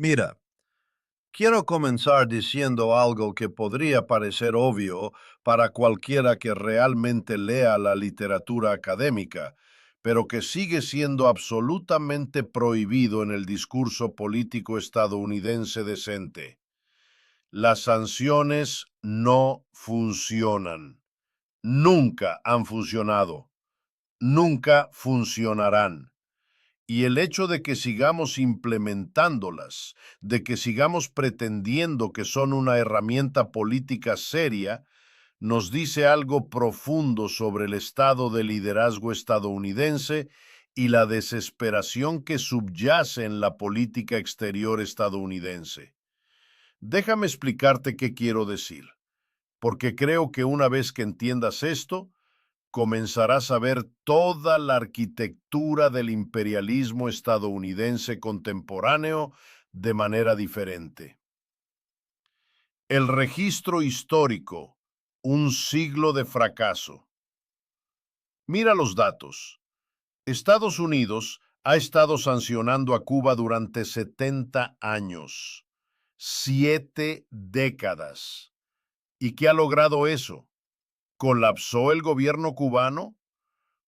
Mira, quiero comenzar diciendo algo que podría parecer obvio para cualquiera que realmente lea la literatura académica, pero que sigue siendo absolutamente prohibido en el discurso político estadounidense decente. Las sanciones no funcionan. Nunca han funcionado. Nunca funcionarán. Y el hecho de que sigamos implementándolas, de que sigamos pretendiendo que son una herramienta política seria, nos dice algo profundo sobre el estado de liderazgo estadounidense y la desesperación que subyace en la política exterior estadounidense. Déjame explicarte qué quiero decir, porque creo que una vez que entiendas esto, comenzarás a ver toda la arquitectura del imperialismo estadounidense contemporáneo de manera diferente. El registro histórico, un siglo de fracaso. Mira los datos. Estados Unidos ha estado sancionando a Cuba durante 70 años, 7 décadas. ¿Y qué ha logrado eso? ¿Colapsó el gobierno cubano?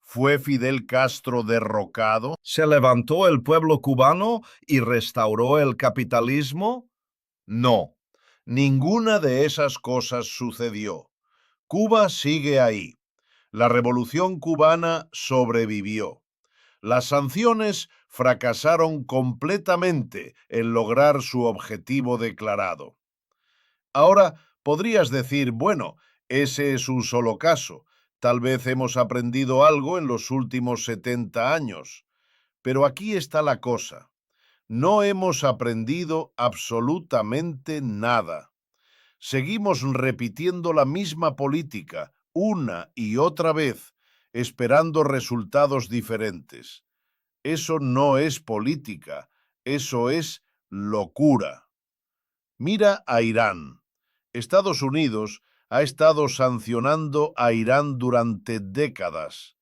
¿Fue Fidel Castro derrocado? ¿Se levantó el pueblo cubano y restauró el capitalismo? No, ninguna de esas cosas sucedió. Cuba sigue ahí. La revolución cubana sobrevivió. Las sanciones fracasaron completamente en lograr su objetivo declarado. Ahora podrías decir, bueno, ese es un solo caso. Tal vez hemos aprendido algo en los últimos 70 años. Pero aquí está la cosa. No hemos aprendido absolutamente nada. Seguimos repitiendo la misma política una y otra vez, esperando resultados diferentes. Eso no es política, eso es locura. Mira a Irán. Estados Unidos ha estado sancionando a Irán durante décadas.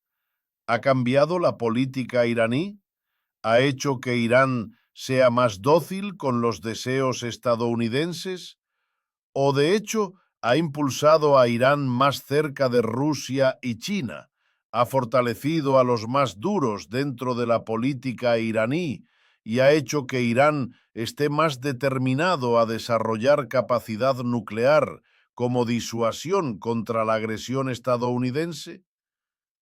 ¿Ha cambiado la política iraní? ¿Ha hecho que Irán sea más dócil con los deseos estadounidenses? ¿O de hecho ha impulsado a Irán más cerca de Rusia y China? ¿Ha fortalecido a los más duros dentro de la política iraní y ha hecho que Irán esté más determinado a desarrollar capacidad nuclear como disuasión contra la agresión estadounidense?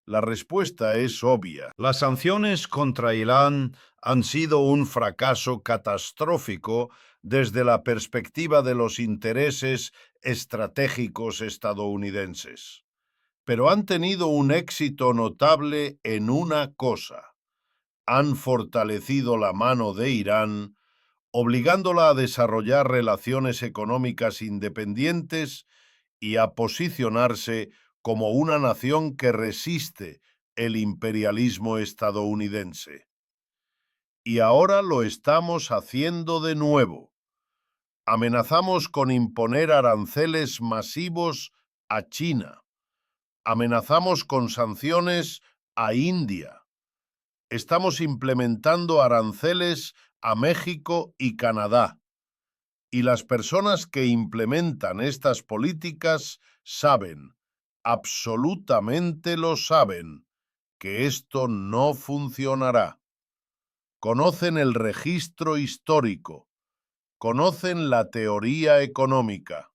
La respuesta es obvia. Las sanciones contra Irán han sido un fracaso catastrófico desde la perspectiva de los intereses estratégicos estadounidenses. Pero han tenido un éxito notable en una cosa: han fortalecido la mano de Irán, obligándola a desarrollar relaciones económicas independientes y a posicionarse como una nación que resiste el imperialismo estadounidense. Y ahora lo estamos haciendo de nuevo. Amenazamos con imponer aranceles masivos a China. Amenazamos con sanciones a India. Estamos implementando aranceles a México y Canadá. Y las personas que implementan estas políticas saben, absolutamente lo saben, que esto no funcionará. Conocen el registro histórico, conocen la teoría económica,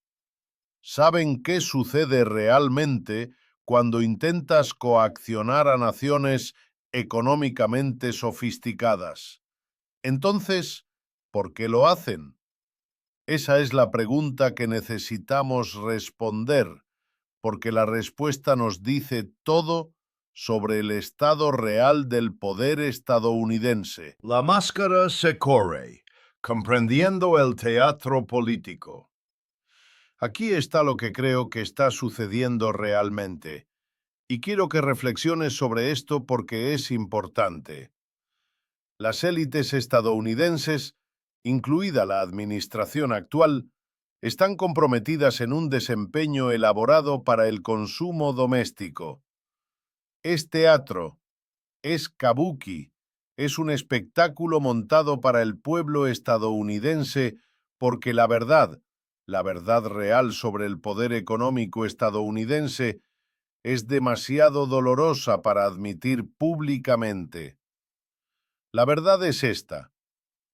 saben qué sucede realmente cuando intentas coaccionar a naciones económicamente sofisticadas. Entonces, ¿por qué lo hacen? Esa es la pregunta que necesitamos responder, porque la respuesta nos dice todo sobre el estado real del poder estadounidense. La máscara se corre, comprendiendo el teatro político. Aquí está lo que creo que está sucediendo realmente, y quiero que reflexiones sobre esto porque es importante. Las élites estadounidenses, incluida la administración actual, están comprometidas en un desempeño elaborado para el consumo doméstico. Es teatro, es kabuki, Es un espectáculo montado para el pueblo estadounidense porque la verdad real sobre el poder económico estadounidense, es demasiado dolorosa para admitir públicamente. La verdad es esta: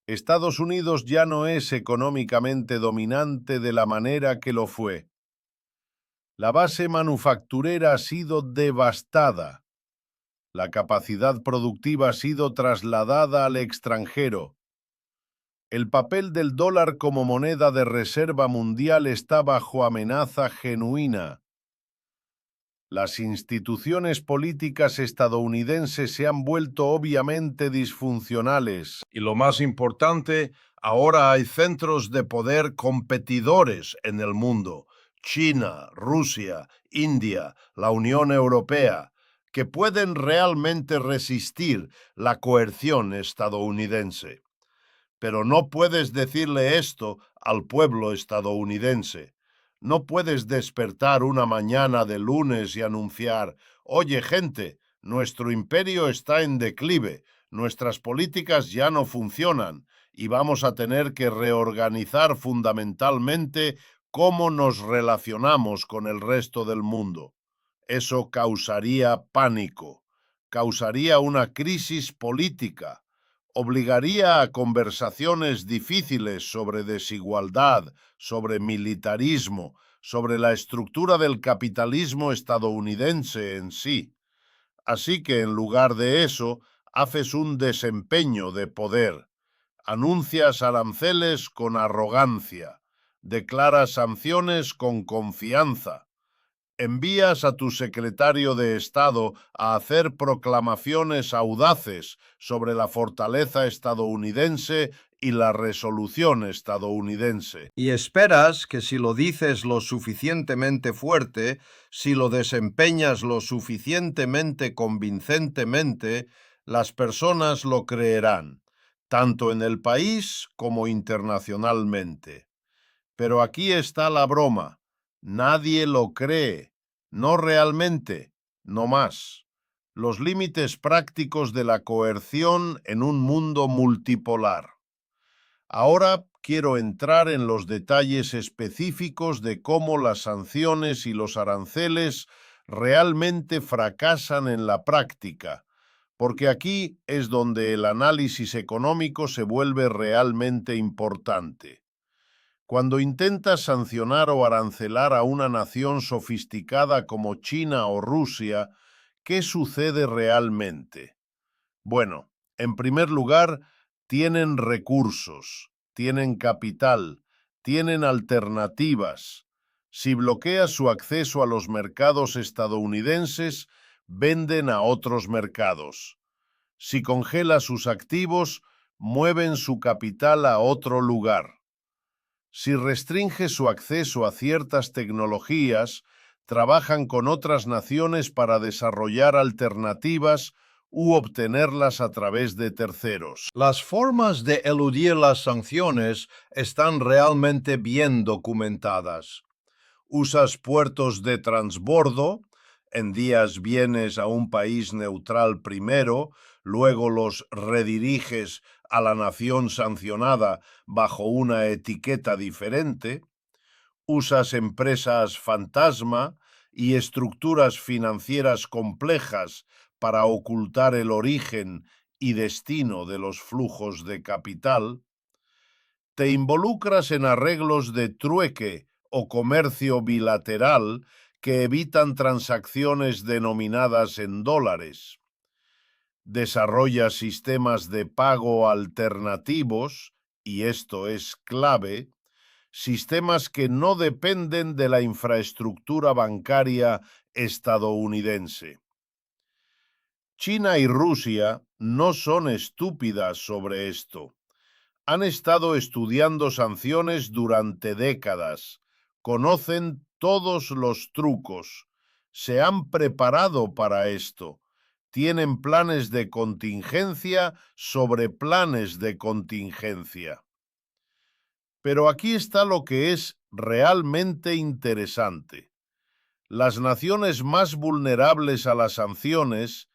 Estados Unidos ya no es económicamente dominante de la manera que lo fue. La base manufacturera ha sido devastada. La capacidad productiva ha sido trasladada al extranjero. El papel del dólar como moneda de reserva mundial está bajo amenaza genuina. Las instituciones políticas estadounidenses se han vuelto obviamente disfuncionales. Y lo más importante, ahora hay centros de poder competidores en el mundo: China, Rusia, India, la Unión Europea, que pueden realmente resistir la coerción estadounidense. Pero no puedes decirle esto al pueblo estadounidense. No puedes despertar una mañana de lunes y anunciar: oye, gente, nuestro imperio está en declive, nuestras políticas ya no funcionan y vamos a tener que reorganizar fundamentalmente cómo nos relacionamos con el resto del mundo. Eso causaría pánico, causaría una crisis política, obligaría a conversaciones difíciles sobre desigualdad, sobre militarismo, sobre la estructura del capitalismo estadounidense en sí. Así que en lugar de eso, haces un desempeño de poder. Anuncias aranceles con arrogancia. Declaras sanciones con confianza. Envías a tu secretario de Estado a hacer proclamaciones audaces sobre la fortaleza estadounidense y la resolución estadounidense. Y esperas que si lo dices lo suficientemente fuerte, si lo desempeñas lo suficientemente convincentemente, las personas lo creerán, tanto en el país como internacionalmente. Pero aquí está la broma: nadie lo cree, no realmente, no más. Los límites prácticos de la coerción en un mundo multipolar. Ahora quiero entrar en los detalles específicos de cómo las sanciones y los aranceles realmente fracasan en la práctica, porque aquí es donde el análisis económico se vuelve realmente importante. Cuando intentas sancionar o arancelar a una nación sofisticada como China o Rusia, ¿qué sucede realmente? Bueno, en primer lugar, tienen recursos, tienen capital, tienen alternativas. Si bloqueas su acceso a los mercados estadounidenses, venden a otros mercados. Si congelas sus activos, mueven su capital a otro lugar. Si restringe su acceso a ciertas tecnologías, trabajan con otras naciones para desarrollar alternativas u obtenerlas a través de terceros. Las formas de eludir las sanciones están realmente bien documentadas. Usas puertos de transbordo, envías bienes a un país neutral primero, luego los rediriges a la nación sancionada bajo una etiqueta diferente. Usas empresas fantasma y estructuras financieras complejas para ocultar el origen y destino de los flujos de capital. Te involucras en arreglos de trueque o comercio bilateral que evitan transacciones denominadas en dólares. Desarrollas sistemas de pago alternativos, y esto es clave, sistemas que no dependen de la infraestructura bancaria estadounidense. China y Rusia no son estúpidas sobre esto. Han estado estudiando sanciones durante décadas, conocen todos los trucos, se han preparado para esto, tienen planes de contingencia sobre planes de contingencia. Pero aquí está lo que es realmente interesante. Las naciones más vulnerables a las sanciones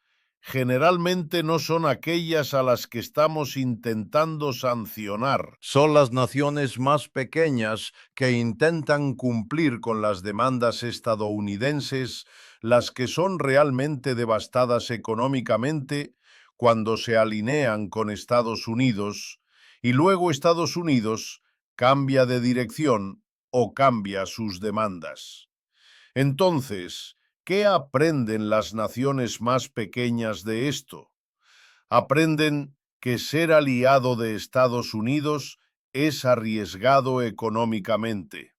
generalmente no son aquellas a las que estamos intentando sancionar. Son las naciones más pequeñas que intentan cumplir con las demandas estadounidenses las que son realmente devastadas económicamente cuando se alinean con Estados Unidos y luego Estados Unidos cambia de dirección o cambia sus demandas. Entonces, ¿qué aprenden las naciones más pequeñas de esto? Aprenden que ser aliado de Estados Unidos es arriesgado económicamente.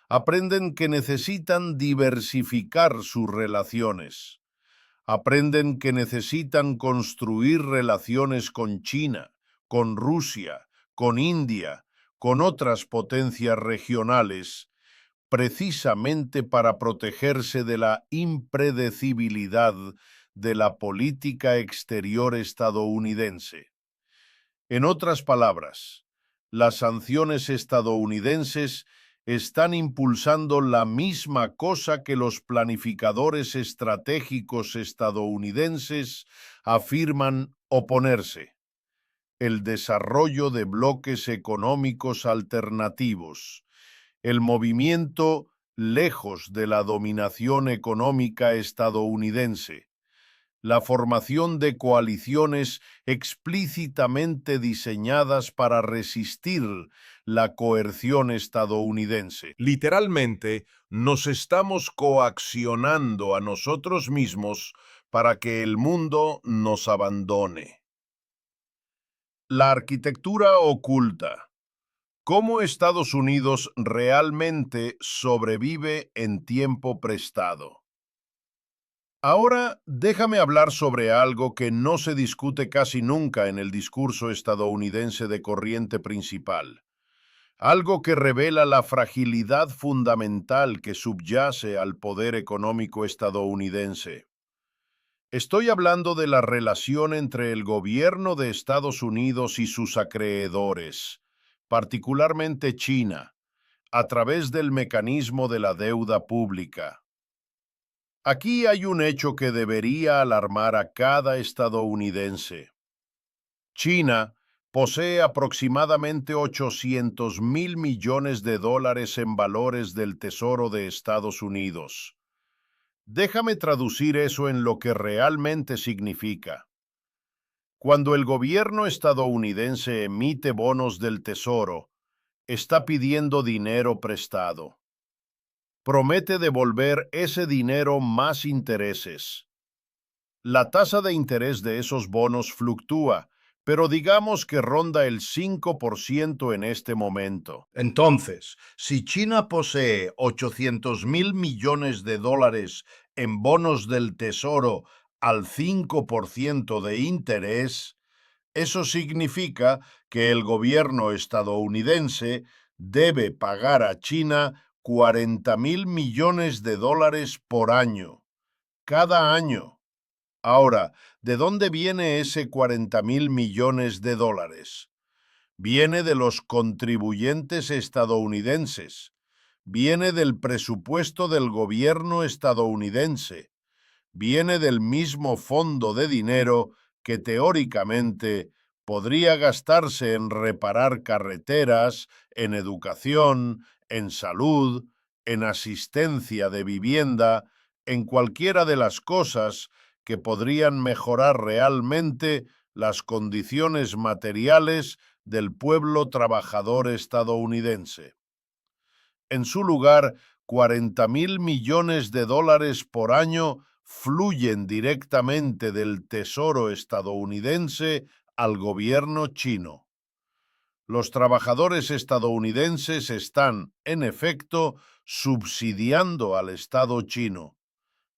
Aprenden que necesitan diversificar sus relaciones. Aprenden que necesitan construir relaciones con China, con Rusia, con India, con otras potencias regionales, precisamente para protegerse de la impredecibilidad de la política exterior estadounidense. En otras palabras, las sanciones estadounidenses están impulsando la misma cosa que los planificadores estratégicos estadounidenses afirman oponerse: el desarrollo de bloques económicos alternativos, el movimiento lejos de la dominación económica estadounidense, la formación de coaliciones explícitamente diseñadas para resistir la coerción estadounidense. Literalmente, nos estamos coaccionando a nosotros mismos para que el mundo nos abandone. La arquitectura oculta. ¿Cómo Estados Unidos realmente sobrevive en tiempo prestado? Ahora déjame hablar sobre algo que no se discute casi nunca en el discurso estadounidense de corriente principal, algo que revela la fragilidad fundamental que subyace al poder económico estadounidense. Estoy hablando de la relación entre el gobierno de Estados Unidos y sus acreedores, particularmente China, a través del mecanismo de la deuda pública. Aquí hay un hecho que debería alarmar a cada estadounidense. China posee aproximadamente 800.000 millones de dólares en valores del Tesoro de Estados Unidos. Déjame traducir eso en lo que realmente significa. Cuando el gobierno estadounidense emite bonos del Tesoro, está pidiendo dinero prestado. Promete devolver ese dinero más intereses. La tasa de interés de esos bonos fluctúa, pero digamos que ronda el 5% en este momento. Entonces, si China posee 800.000 millones de dólares en bonos del Tesoro al 5% de interés, eso significa que el gobierno estadounidense debe pagar a China 40.000 millones de dólares por año, cada año. Ahora, ¿de dónde viene ese 40.000 millones de dólares? Viene de los contribuyentes estadounidenses, viene del presupuesto del gobierno estadounidense, viene del mismo fondo de dinero que teóricamente podría gastarse en reparar carreteras, en educación, en salud, en asistencia de vivienda, en cualquiera de las cosas que podrían mejorar realmente las condiciones materiales del pueblo trabajador estadounidense. En su lugar, 40.000 millones de dólares por año fluyen directamente del Tesoro estadounidense al gobierno chino. Los trabajadores estadounidenses están, en efecto, subsidiando al Estado chino,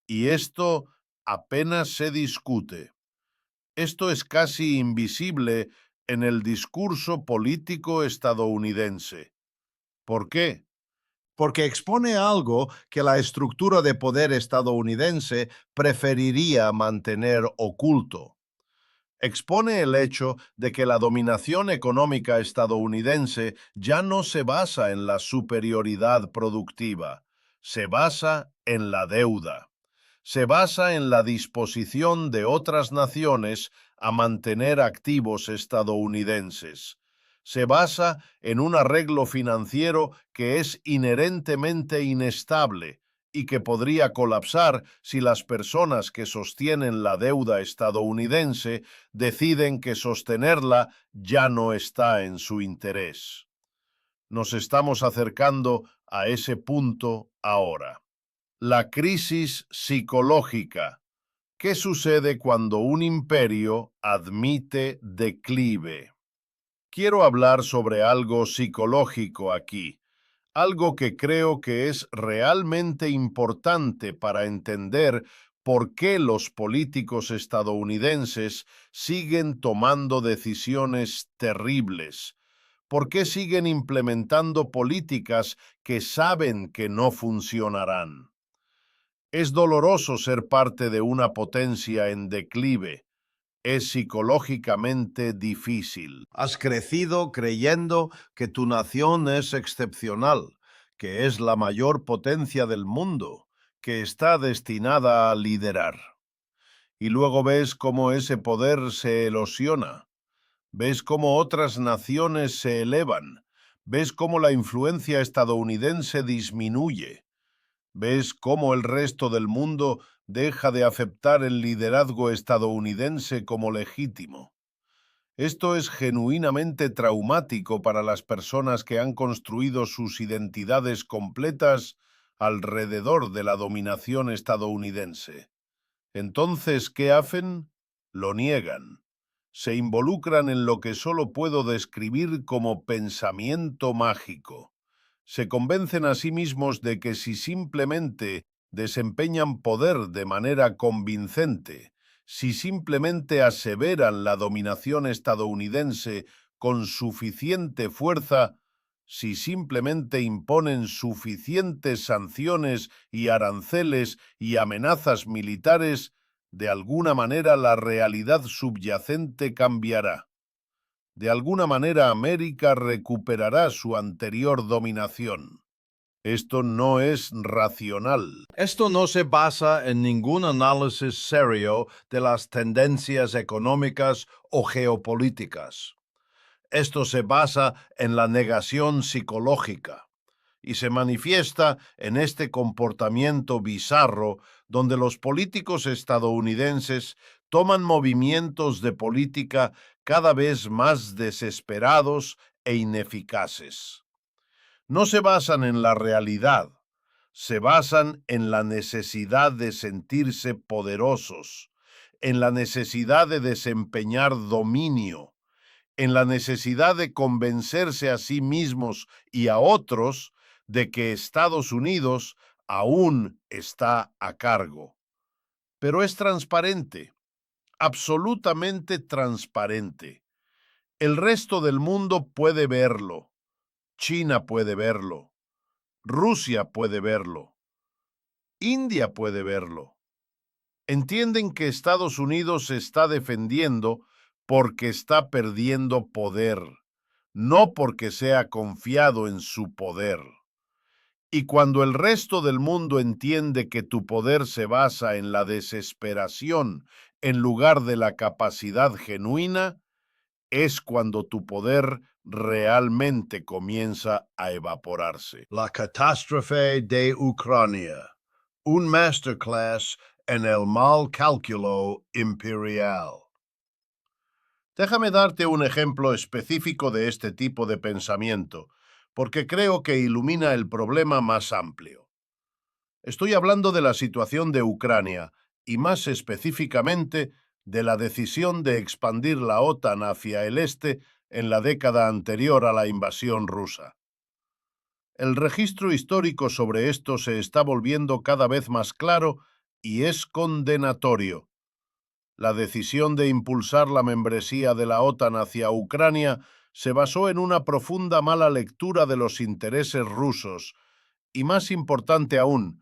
y esto apenas se discute. Esto es casi invisible en el discurso político estadounidense. ¿Por qué? Porque expone algo que la estructura de poder estadounidense preferiría mantener oculto. Expone el hecho de que la dominación económica estadounidense ya no se basa en la superioridad productiva, se basa en la deuda. Se basa en la disposición de otras naciones a mantener activos estadounidenses. Se basa en un arreglo financiero que es inherentemente inestable y que podría colapsar si las personas que sostienen la deuda estadounidense deciden que sostenerla ya no está en su interés. Nos estamos acercando a ese punto ahora. La crisis psicológica. ¿Qué sucede cuando un imperio admite declive? Quiero hablar sobre algo psicológico aquí, algo que creo que es realmente importante para entender por qué los políticos estadounidenses siguen tomando decisiones terribles, por qué siguen implementando políticas que saben que no funcionarán. Es doloroso ser parte de una potencia en declive. Es psicológicamente difícil. Has crecido creyendo que tu nación es excepcional, que es la mayor potencia del mundo, que está destinada a liderar. Y luego ves cómo ese poder se erosiona. Ves cómo otras naciones se elevan. Ves cómo la influencia estadounidense disminuye. ¿Ves cómo el resto del mundo deja de aceptar el liderazgo estadounidense como legítimo? Esto es genuinamente traumático para las personas que han construido sus identidades completas alrededor de la dominación estadounidense. Entonces, ¿qué hacen? Lo niegan. Se involucran en lo que solo puedo describir como pensamiento mágico. Se convencen a sí mismos de que si simplemente desempeñan poder de manera convincente, si simplemente aseveran la dominación estadounidense con suficiente fuerza, si simplemente imponen suficientes sanciones y aranceles y amenazas militares, de alguna manera la realidad subyacente cambiará. De alguna manera América recuperará su anterior dominación. Esto no es racional. Esto no se basa en ningún análisis serio de las tendencias económicas o geopolíticas. Esto se basa en la negación psicológica y se manifiesta en este comportamiento bizarro donde los políticos estadounidenses toman movimientos de política cada vez más desesperados e ineficaces. No se basan en la realidad, se basan en la necesidad de sentirse poderosos, en la necesidad de desempeñar dominio, en la necesidad de convencerse a sí mismos y a otros de que Estados Unidos aún está a cargo. Pero es transparente, absolutamente transparente. El resto del mundo puede verlo. China puede verlo. Rusia puede verlo. India puede verlo. Entienden que Estados Unidos se está defendiendo porque está perdiendo poder, no porque sea confiado en su poder. Y cuando el resto del mundo entiende que tu poder se basa en la desesperación en lugar de la capacidad genuina, es cuando tu poder realmente comienza a evaporarse. La catástrofe de Ucrania. Un masterclass en el mal cálculo imperial. Déjame darte un ejemplo específico de este tipo de pensamiento, porque creo que ilumina el problema más amplio. Estoy hablando de la situación de Ucrania y más específicamente de la decisión de expandir la OTAN hacia el este en la década anterior a la invasión rusa. El registro histórico sobre esto se está volviendo cada vez más claro y es condenatorio. La decisión de impulsar la membresía de la OTAN hacia Ucrania se basó en una profunda mala lectura de los intereses rusos y, más importante aún,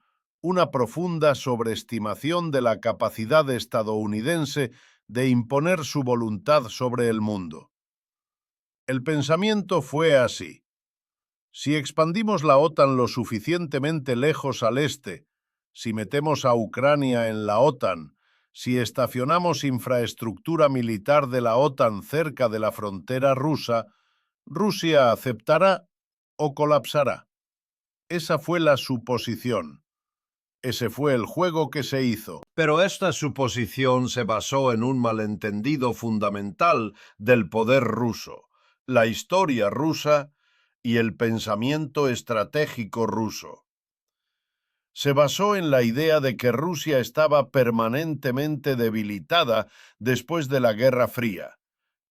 una profunda sobreestimación de la capacidad estadounidense de imponer su voluntad sobre el mundo. El pensamiento fue así. Si expandimos la OTAN lo suficientemente lejos al este, si metemos a Ucrania en la OTAN, si estacionamos infraestructura militar de la OTAN cerca de la frontera rusa, ¿Rusia aceptará o colapsará? Esa fue la suposición. Ese fue el juego que se hizo. Pero esta suposición se basó en un malentendido fundamental del poder ruso, la historia rusa y el pensamiento estratégico ruso. Se basó en la idea de que Rusia estaba permanentemente debilitada después de la Guerra Fría,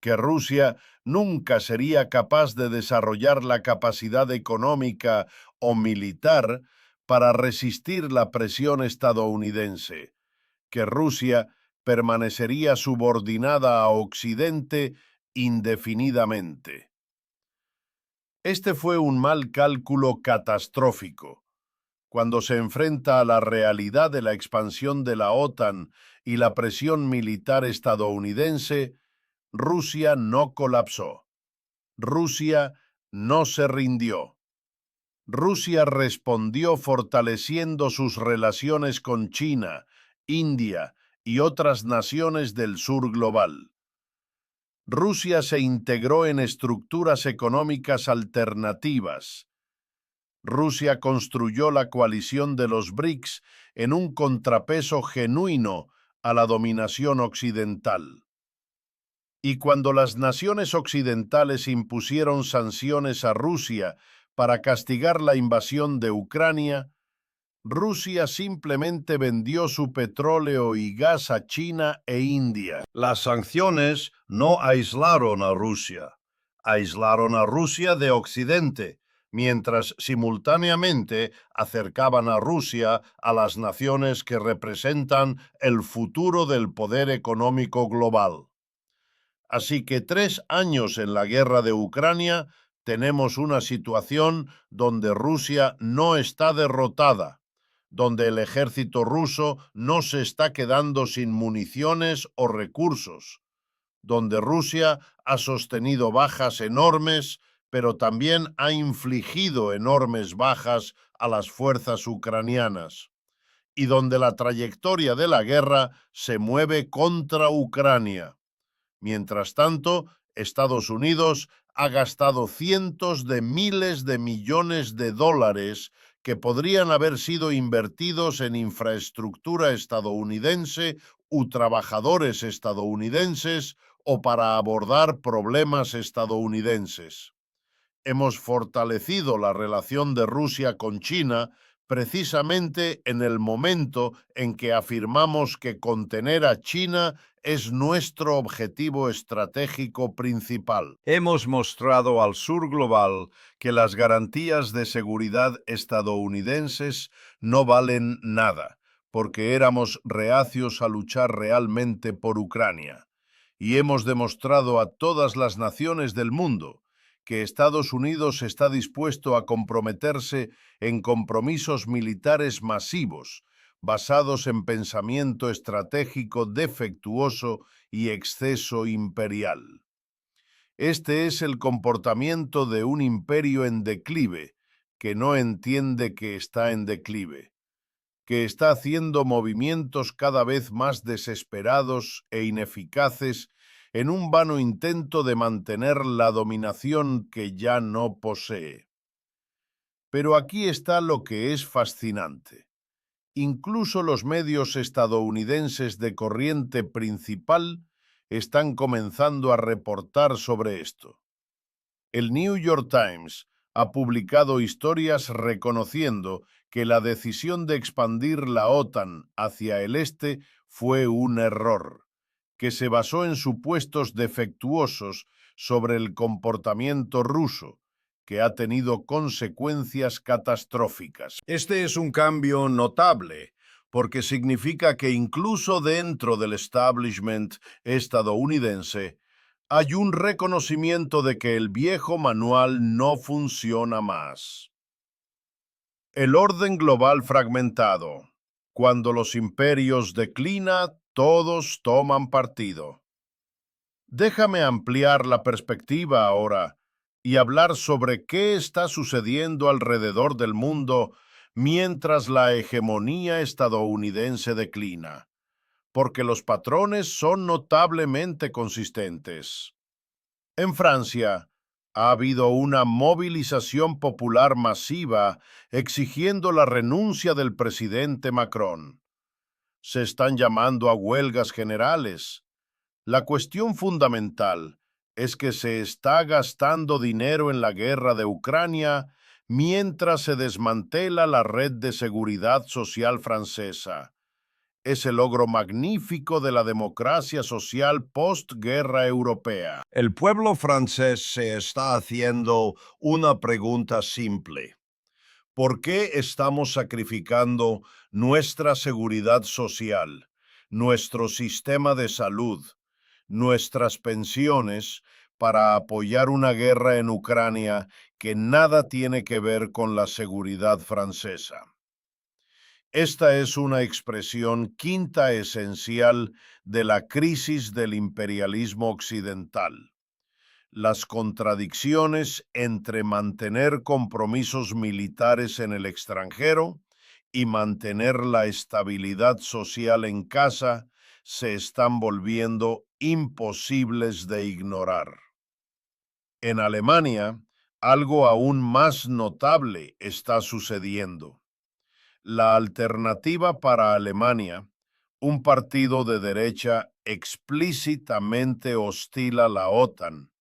que Rusia nunca sería capaz de desarrollar la capacidad económica o militar para resistir la presión estadounidense, que Rusia permanecería subordinada a Occidente indefinidamente. Este fue un mal cálculo catastrófico. Cuando se enfrenta a la realidad de la expansión de la OTAN y la presión militar estadounidense, Rusia no colapsó. Rusia no se rindió. Rusia respondió fortaleciendo sus relaciones con China, India y otras naciones del sur global. Rusia se integró en estructuras económicas alternativas. Rusia construyó la coalición de los BRICS en un contrapeso genuino a la dominación occidental. Y cuando las naciones occidentales impusieron sanciones a Rusia para castigar la invasión de Ucrania, Rusia simplemente vendió su petróleo y gas a China e India. Las sanciones no aislaron a Rusia de Occidente, mientras simultáneamente acercaban a Rusia a las naciones que representan el futuro del poder económico global. Así que 3 años en la guerra de Ucrania tenemos una situación donde Rusia no está derrotada, donde el ejército ruso no se está quedando sin municiones o recursos, donde Rusia ha sostenido bajas enormes, pero también ha infligido enormes bajas a las fuerzas ucranianas, y donde la trayectoria de la guerra se mueve contra Ucrania. Mientras tanto, Estados Unidos ha gastado cientos de miles de millones de dólares que podrían haber sido invertidos en infraestructura estadounidense u trabajadores estadounidenses o para abordar problemas estadounidenses. Hemos fortalecido la relación de Rusia con China precisamente en el momento en que afirmamos que contener a China es nuestro objetivo estratégico principal. Hemos mostrado al sur global que las garantías de seguridad estadounidenses no valen nada, porque éramos reacios a luchar realmente por Ucrania. Y hemos demostrado a todas las naciones del mundo que Estados Unidos está dispuesto a comprometerse en compromisos militares masivos, basados en pensamiento estratégico defectuoso y exceso imperial. Este es el comportamiento de un imperio en declive, que no entiende que está en declive, que está haciendo movimientos cada vez más desesperados e ineficaces en un vano intento de mantener la dominación que ya no posee. Pero aquí está lo que es fascinante. Incluso los medios estadounidenses de corriente principal están comenzando a reportar sobre esto. El New York Times ha publicado historias reconociendo que la decisión de expandir la OTAN hacia el este fue un error, que se basó en supuestos defectuosos sobre el comportamiento ruso, que ha tenido consecuencias catastróficas. Este es un cambio notable, porque significa que incluso dentro del establishment estadounidense hay un reconocimiento de que el viejo manual no funciona más. El orden global fragmentado. Cuando los imperios declinan, todos toman partido. Déjame ampliar la perspectiva ahora y hablar sobre qué está sucediendo alrededor del mundo mientras la hegemonía estadounidense declina, porque los patrones son notablemente consistentes. En Francia, ha habido una movilización popular masiva exigiendo la renuncia del presidente Macron. Se están llamando a huelgas generales. La cuestión fundamental es que se está gastando dinero en la guerra de Ucrania mientras se desmantela la red de seguridad social francesa. Es el logro magnífico de la democracia social postguerra europea. El pueblo francés se está haciendo una pregunta simple. ¿Por qué estamos sacrificando nuestra seguridad social, nuestro sistema de salud, nuestras pensiones para apoyar una guerra en Ucrania que nada tiene que ver con la seguridad francesa? Esta es una expresión quinta esencial de la crisis del imperialismo occidental. Las contradicciones entre mantener compromisos militares en el extranjero y mantener la estabilidad social en casa se están volviendo imposibles de ignorar. En Alemania, algo aún más notable está sucediendo. La Alternativa para Alemania, un partido de derecha explícitamente hostil a la OTAN,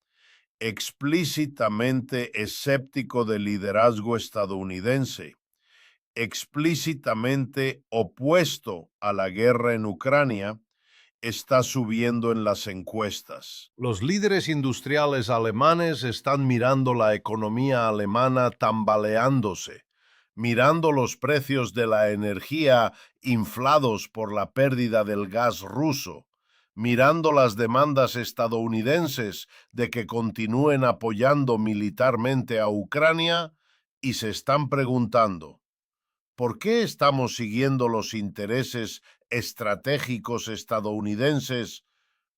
explícitamente escéptico del liderazgo estadounidense, explícitamente opuesto a la guerra en Ucrania, está subiendo en las encuestas. Los líderes industriales alemanes están mirando la economía alemana tambaleándose, mirando los precios de la energía inflados por la pérdida del gas ruso, mirando las demandas estadounidenses de que continúen apoyando militarmente a Ucrania y se están preguntando, ¿por qué estamos siguiendo los intereses estratégicos estadounidenses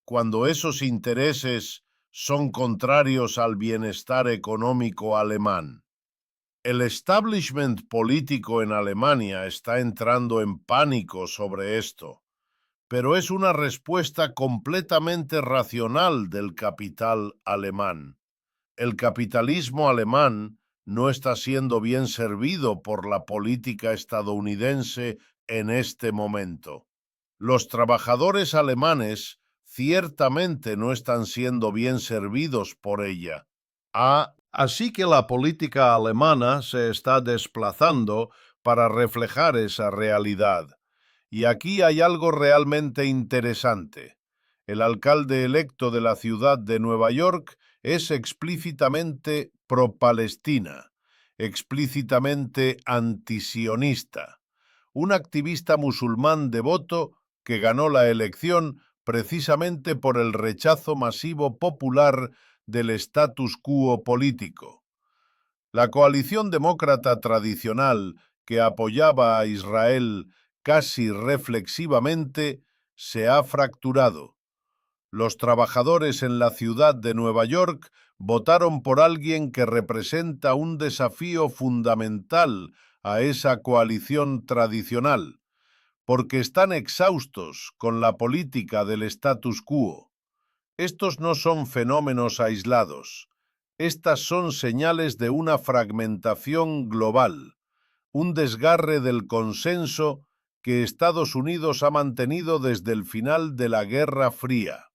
cuando esos intereses son contrarios al bienestar económico alemán? El establishment político en Alemania está entrando en pánico sobre esto, pero es una respuesta completamente racional del capital alemán. El capitalismo alemán no está siendo bien servido por la política estadounidense en este momento. Los trabajadores alemanes ciertamente no están siendo bien servidos por ella. Así que la política alemana se está desplazando para reflejar esa realidad. Y aquí hay algo realmente interesante. El alcalde electo de la ciudad de Nueva York es explícitamente pro-Palestina, explícitamente antisionista, un activista musulmán devoto que ganó la elección precisamente por el rechazo masivo popular del status quo político. La coalición demócrata tradicional que apoyaba a Israel casi reflexivamente se ha fracturado. Los trabajadores en la ciudad de Nueva York votaron por alguien que representa un desafío fundamental a esa coalición tradicional, porque están exhaustos con la política del status quo. Estos no son fenómenos aislados. Estas son señales de una fragmentación global, un desgarre del consenso que Estados Unidos ha mantenido desde el final de la Guerra Fría.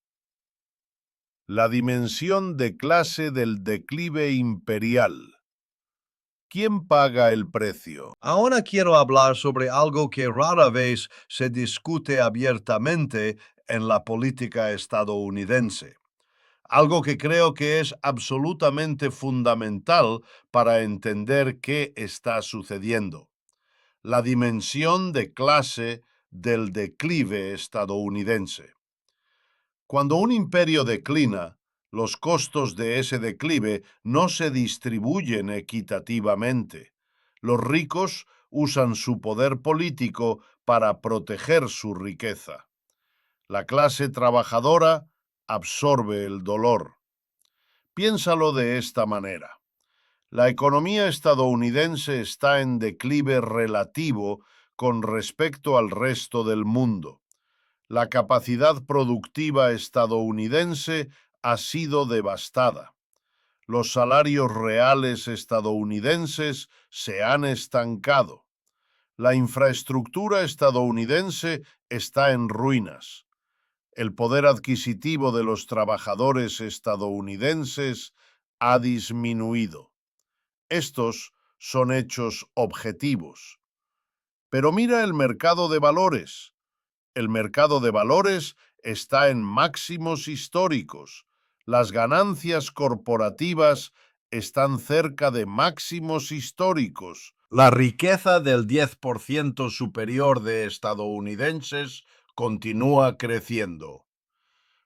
La dimensión de clase del declive imperial. ¿Quién paga el precio? Ahora quiero hablar sobre algo que rara vez se discute abiertamente en la política estadounidense. Algo que creo que es absolutamente fundamental para entender qué está sucediendo. La dimensión de clase del declive estadounidense. Cuando un imperio declina, los costos de ese declive no se distribuyen equitativamente. Los ricos usan su poder político para proteger su riqueza. La clase trabajadora absorbe el dolor. Piénsalo de esta manera. La economía estadounidense está en declive relativo con respecto al resto del mundo. La capacidad productiva estadounidense ha sido devastada. Los salarios reales estadounidenses se han estancado. La infraestructura estadounidense está en ruinas. El poder adquisitivo de los trabajadores estadounidenses ha disminuido. Estos son hechos objetivos. Pero mira el mercado de valores. El mercado de valores está en máximos históricos. Las ganancias corporativas están cerca de máximos históricos. La riqueza del 10% superior de estadounidenses continúa creciendo.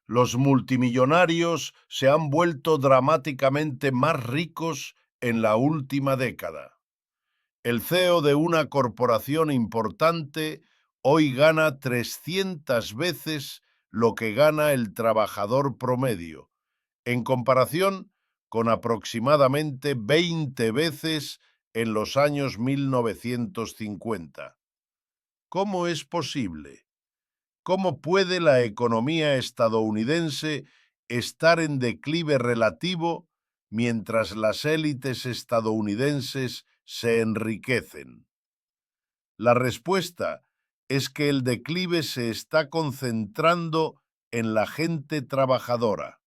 Los multimillonarios se han vuelto dramáticamente más ricos en la última década. El CEO de una corporación importante hoy gana 300 veces lo que gana el trabajador promedio, en comparación con aproximadamente 20 veces en los años 1950. ¿Cómo es posible? ¿Cómo puede la economía estadounidense estar en declive relativo mientras las élites estadounidenses se enriquecen? La respuesta es que el declive se está concentrando en la gente trabajadora.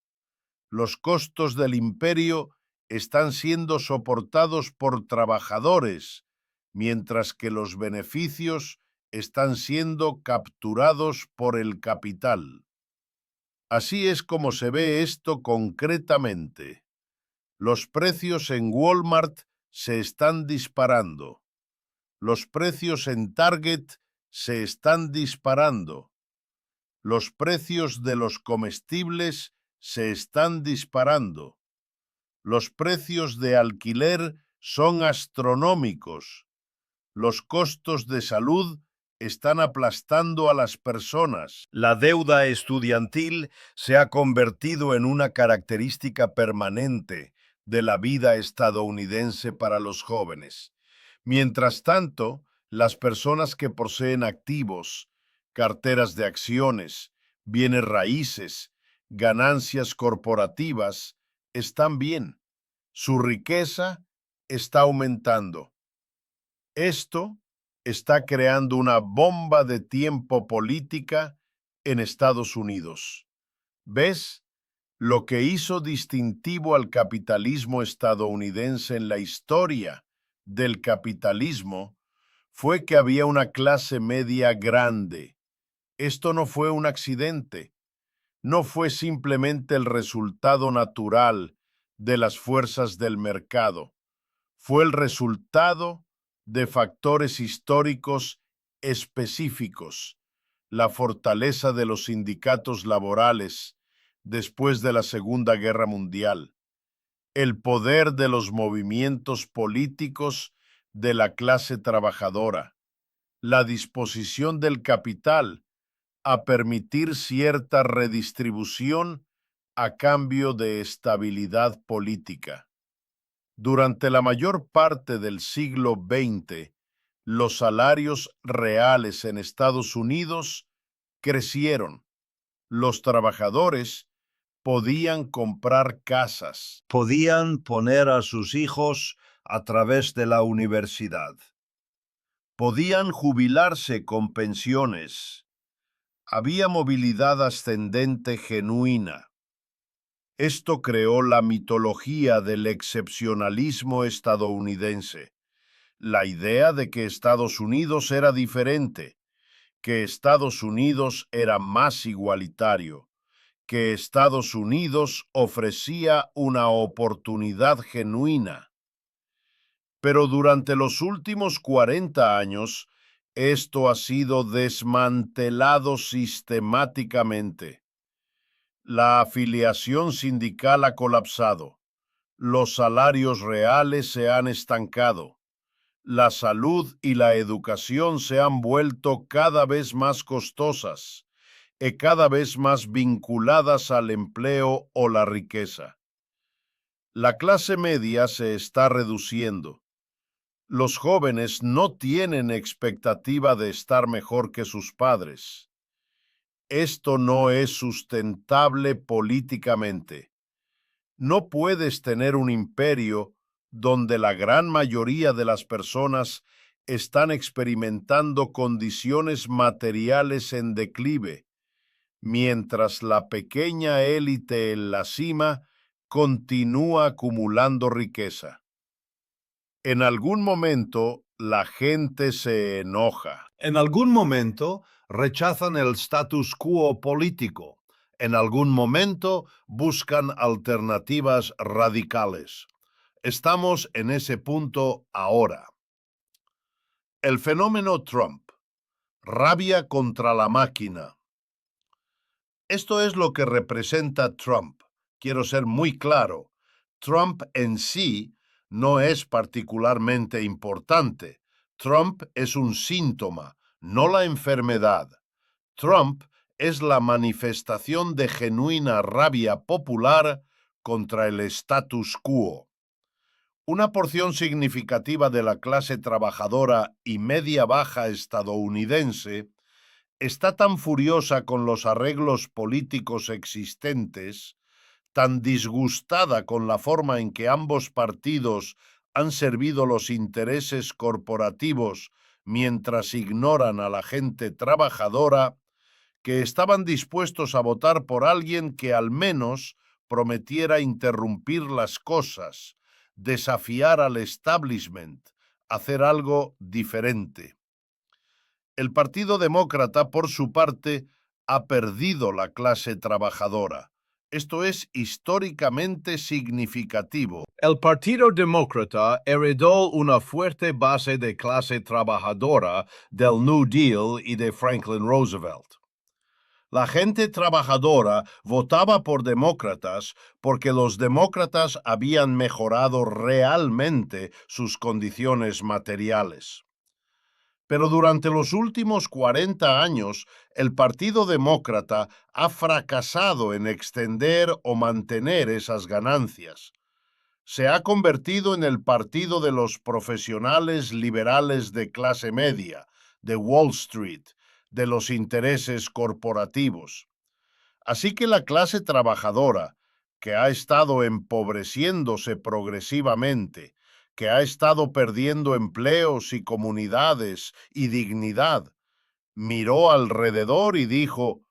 Los costos del imperio están siendo soportados por trabajadores, mientras que los beneficios están siendo capturados por el capital. Así es como se ve esto concretamente. Los precios en Walmart se están disparando. Los precios en Target se están disparando. Los precios de los comestibles se están disparando. Los precios de alquiler son astronómicos. Los costos de salud están aplastando a las personas. La deuda estudiantil se ha convertido en una característica permanente de la vida estadounidense para los jóvenes. Mientras tanto, las personas que poseen activos, carteras de acciones, bienes raíces, ganancias corporativas, están bien. Su riqueza está aumentando. Esto está creando una bomba de tiempo política en Estados Unidos. ¿Ves? Lo que hizo distintivo al capitalismo estadounidense en la historia del capitalismo fue que había una clase media grande. Esto no fue un accidente, no fue simplemente el resultado natural de las fuerzas del mercado, fue el resultado de factores históricos específicos, la fortaleza de los sindicatos laborales después de la Segunda Guerra Mundial, el poder de los movimientos políticos de la clase trabajadora, la disposición del capital a permitir cierta redistribución a cambio de estabilidad política. Durante la mayor parte del siglo XX, los salarios reales en Estados Unidos crecieron. Los trabajadores podían comprar casas, podían poner a sus hijos a través de la universidad, podían jubilarse con pensiones. Había movilidad ascendente genuina. Esto creó la mitología del excepcionalismo estadounidense, la idea de que Estados Unidos era diferente, que Estados Unidos era más igualitario, que Estados Unidos ofrecía una oportunidad genuina. Pero durante los últimos 40 años, esto ha sido desmantelado sistemáticamente. La afiliación sindical ha colapsado. Los salarios reales se han estancado. La salud y la educación se han vuelto cada vez más costosas y cada vez más vinculadas al empleo o la riqueza. La clase media se está reduciendo. Los jóvenes no tienen expectativa de estar mejor que sus padres. Esto no es sustentable políticamente. No puedes tener un imperio donde la gran mayoría de las personas están experimentando condiciones materiales en declive, mientras la pequeña élite en la cima continúa acumulando riqueza. En algún momento, la gente se enoja. En algún momento, rechazan el status quo político. En algún momento, buscan alternativas radicales. Estamos en ese punto ahora. El fenómeno Trump. Rabia contra la máquina. Esto es lo que representa Trump. Quiero ser muy claro. Trump en sí no es particularmente importante. Trump es un síntoma, no la enfermedad. Trump es la manifestación de genuina rabia popular contra el status quo. Una porción significativa de la clase trabajadora y media-baja estadounidense está tan furiosa con los arreglos políticos existentes, tan disgustada con la forma en que ambos partidos han servido los intereses corporativos mientras ignoran a la gente trabajadora, que estaban dispuestos a votar por alguien que al menos prometiera interrumpir las cosas, desafiar al establishment, hacer algo diferente. El Partido Demócrata, por su parte, ha perdido la clase trabajadora. Esto es históricamente significativo. El Partido Demócrata heredó una fuerte base de clase trabajadora del New Deal y de Franklin Roosevelt. La gente trabajadora votaba por demócratas porque los demócratas habían mejorado realmente sus condiciones materiales. Pero durante los últimos 40 años, el Partido Demócrata ha fracasado en extender o mantener esas ganancias. Se ha convertido en el partido de los profesionales liberales de clase media, de Wall Street, de los intereses corporativos. Así que la clase trabajadora, que ha estado empobreciéndose progresivamente, que ha estado perdiendo empleos y comunidades y dignidad, miró alrededor y dijo: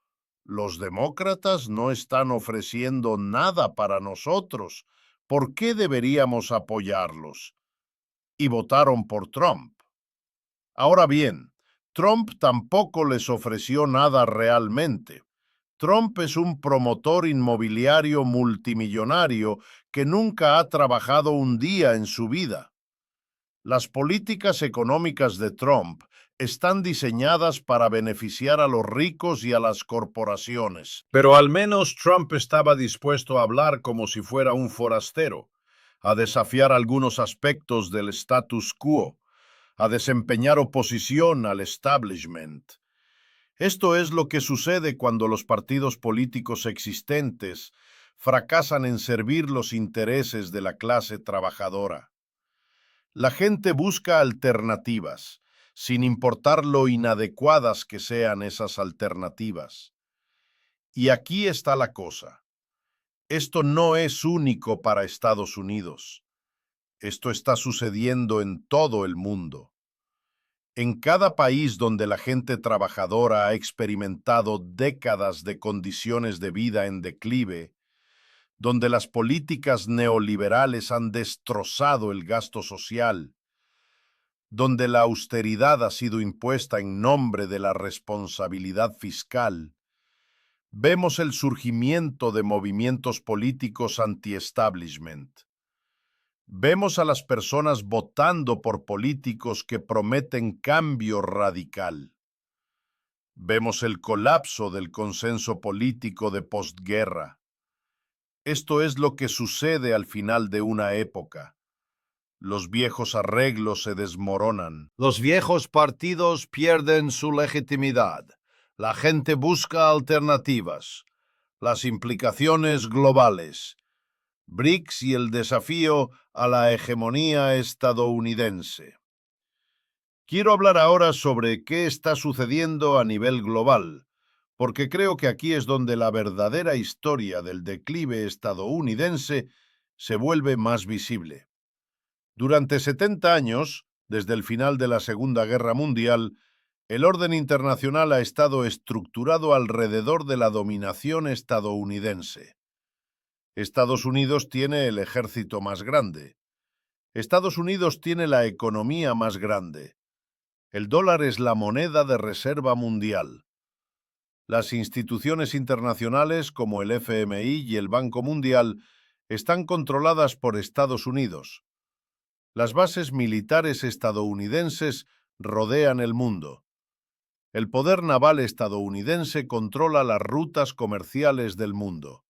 los demócratas no están ofreciendo nada para nosotros. ¿Por qué deberíamos apoyarlos? Y votaron por Trump. Ahora bien, Trump tampoco les ofreció nada realmente. Trump es un promotor inmobiliario multimillonario que nunca ha trabajado un día en su vida. Las políticas económicas de Trump están diseñadas para beneficiar a los ricos y a las corporaciones. Pero al menos Trump estaba dispuesto a hablar como si fuera un forastero, a desafiar algunos aspectos del status quo, a desempeñar oposición al establishment. Esto es lo que sucede cuando los partidos políticos existentes fracasan en servir los intereses de la clase trabajadora. La gente busca alternativas, sin importar lo inadecuadas que sean esas alternativas. Y aquí está la cosa. Esto no es único para Estados Unidos. Esto está sucediendo en todo el mundo. En cada país donde la gente trabajadora ha experimentado décadas de condiciones de vida en declive, donde las políticas neoliberales han destrozado el gasto social, donde la austeridad ha sido impuesta en nombre de la responsabilidad fiscal, vemos el surgimiento de movimientos políticos anti-establishment. Vemos a las personas votando por políticos que prometen cambio radical. Vemos el colapso del consenso político de postguerra. Esto es lo que sucede al final de una época. Los viejos arreglos se desmoronan. Los viejos partidos pierden su legitimidad. La gente busca alternativas. Las implicaciones globales. BRICS y el desafío a la hegemonía estadounidense. Quiero hablar ahora sobre qué está sucediendo a nivel global, porque creo que aquí es donde la verdadera historia del declive estadounidense se vuelve más visible. Durante 70 años, desde el final de la Segunda Guerra Mundial, el orden internacional ha estado estructurado alrededor de la dominación estadounidense. Estados Unidos tiene el ejército más grande. Estados Unidos tiene la economía más grande. El dólar es la moneda de reserva mundial. Las instituciones internacionales como el FMI y el Banco Mundial están controladas por Estados Unidos. Las bases militares estadounidenses rodean el mundo. El poder naval estadounidense controla las rutas comerciales del mundo.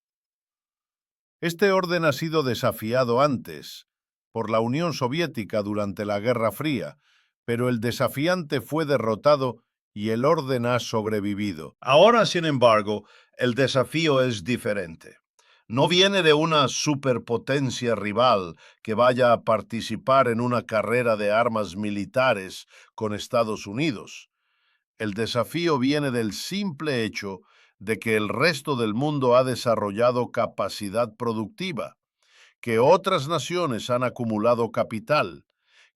Este orden ha sido desafiado antes por la Unión Soviética durante la Guerra Fría, pero el desafiante fue derrotado y el orden ha sobrevivido. Ahora, sin embargo, el desafío es diferente. No viene de una superpotencia rival que vaya a participar en una carrera de armas militares con Estados Unidos. El desafío viene del simple hecho de que el resto del mundo ha desarrollado capacidad productiva, que otras naciones han acumulado capital,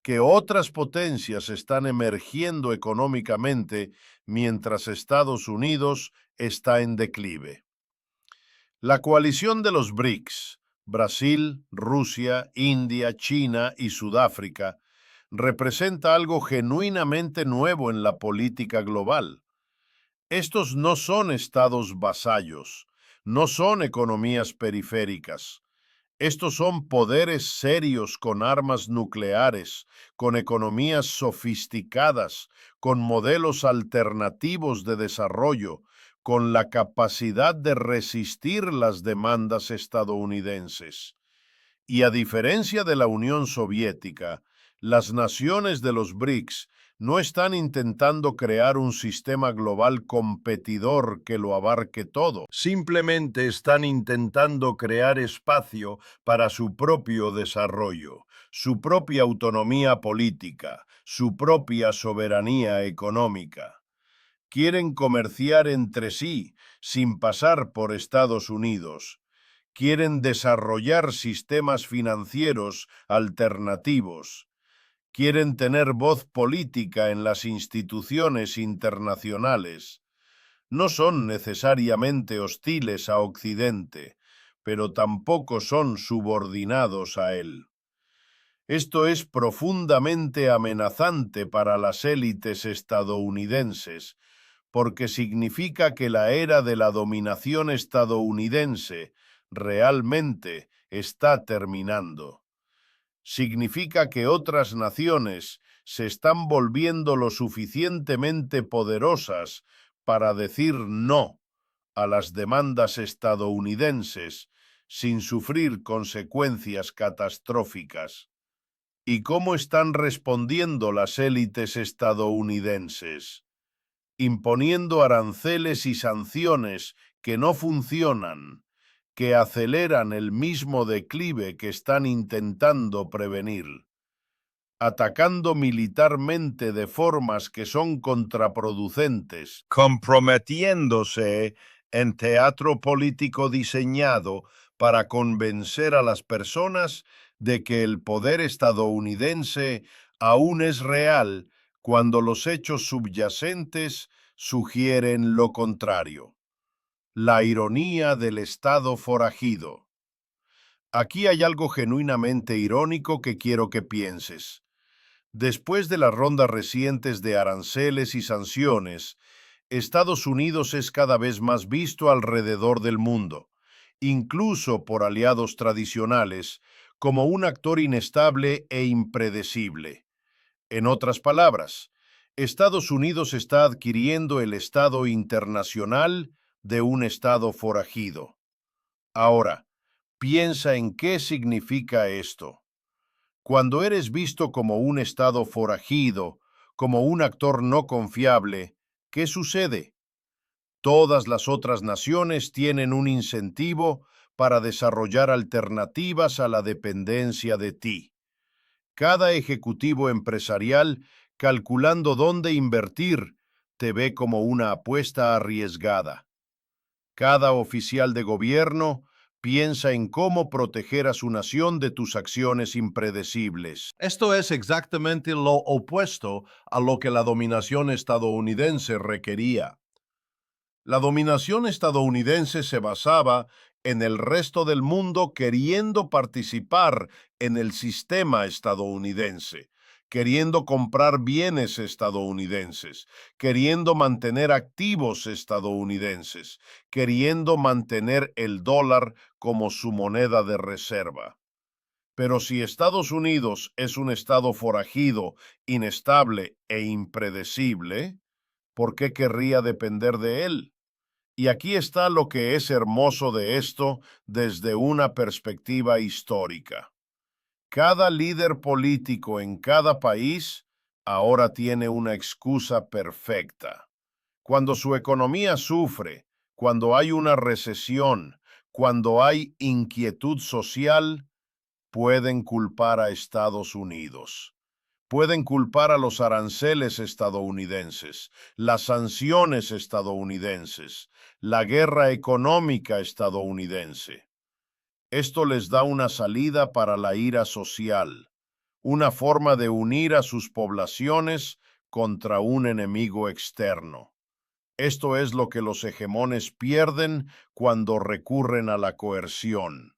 que otras potencias están emergiendo económicamente mientras Estados Unidos está en declive. La coalición de los BRICS, Brasil, Rusia, India, China y Sudáfrica, representa algo genuinamente nuevo en la política global. Estos no son estados vasallos, no son economías periféricas. Estos son poderes serios con armas nucleares, con economías sofisticadas, con modelos alternativos de desarrollo, con la capacidad de resistir las demandas estadounidenses. Y a diferencia de la Unión Soviética, las naciones de los BRICS no están intentando crear un sistema global competidor que lo abarque todo. Simplemente están intentando crear espacio para su propio desarrollo, su propia autonomía política, su propia soberanía económica. Quieren comerciar entre sí sin pasar por Estados Unidos. Quieren desarrollar sistemas financieros alternativos. Quieren tener voz política en las instituciones internacionales. No son necesariamente hostiles a Occidente, pero tampoco son subordinados a él. Esto es profundamente amenazante para las élites estadounidenses, porque significa que la era de la dominación estadounidense realmente está terminando. Significa que otras naciones se están volviendo lo suficientemente poderosas para decir no a las demandas estadounidenses sin sufrir consecuencias catastróficas. ¿Y cómo están respondiendo las élites estadounidenses? Imponiendo aranceles y sanciones que no funcionan, que aceleran el mismo declive que están intentando prevenir, atacando militarmente de formas que son contraproducentes, comprometiéndose en teatro político diseñado para convencer a las personas de que el poder estadounidense aún es real cuando los hechos subyacentes sugieren lo contrario. La ironía del Estado forajido. Aquí hay algo genuinamente irónico que quiero que pienses. Después de las rondas recientes de aranceles y sanciones, Estados Unidos es cada vez más visto alrededor del mundo, incluso por aliados tradicionales, como un actor inestable e impredecible. En otras palabras, Estados Unidos está adquiriendo el estado internacional de un estado forajido. Ahora, piensa en qué significa esto. Cuando eres visto como un estado forajido, como un actor no confiable, ¿qué sucede? Todas las otras naciones tienen un incentivo para desarrollar alternativas a la dependencia de ti. Cada ejecutivo empresarial, calculando dónde invertir, te ve como una apuesta arriesgada. Cada oficial de gobierno piensa en cómo proteger a su nación de tus acciones impredecibles. Esto es exactamente lo opuesto a lo que la dominación estadounidense requería. La dominación estadounidense se basaba en el resto del mundo queriendo participar en el sistema estadounidense, queriendo comprar bienes estadounidenses, queriendo mantener activos estadounidenses, queriendo mantener el dólar como su moneda de reserva. Pero si Estados Unidos es un estado forajido, inestable e impredecible, ¿por qué querría depender de él? Y aquí está lo que es hermoso de esto desde una perspectiva histórica. Cada líder político en cada país ahora tiene una excusa perfecta. Cuando su economía sufre, cuando hay una recesión, cuando hay inquietud social, pueden culpar a Estados Unidos. Pueden culpar a los aranceles estadounidenses, las sanciones estadounidenses, la guerra económica estadounidense. Esto les da una salida para la ira social, una forma de unir a sus poblaciones contra un enemigo externo. Esto es lo que los hegemones pierden cuando recurren a la coerción.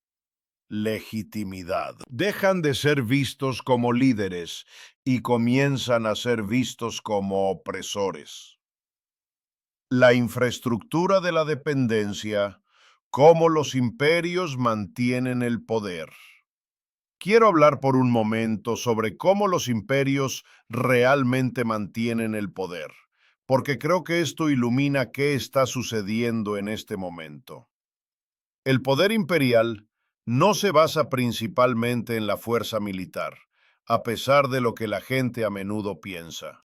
Legitimidad. Dejan de ser vistos como líderes y comienzan a ser vistos como opresores. La infraestructura de la dependencia, cómo los imperios mantienen el poder. Quiero hablar por un momento sobre cómo los imperios realmente mantienen el poder, porque creo que esto ilumina qué está sucediendo en este momento. El poder imperial no se basa principalmente en la fuerza militar, a pesar de lo que la gente a menudo piensa.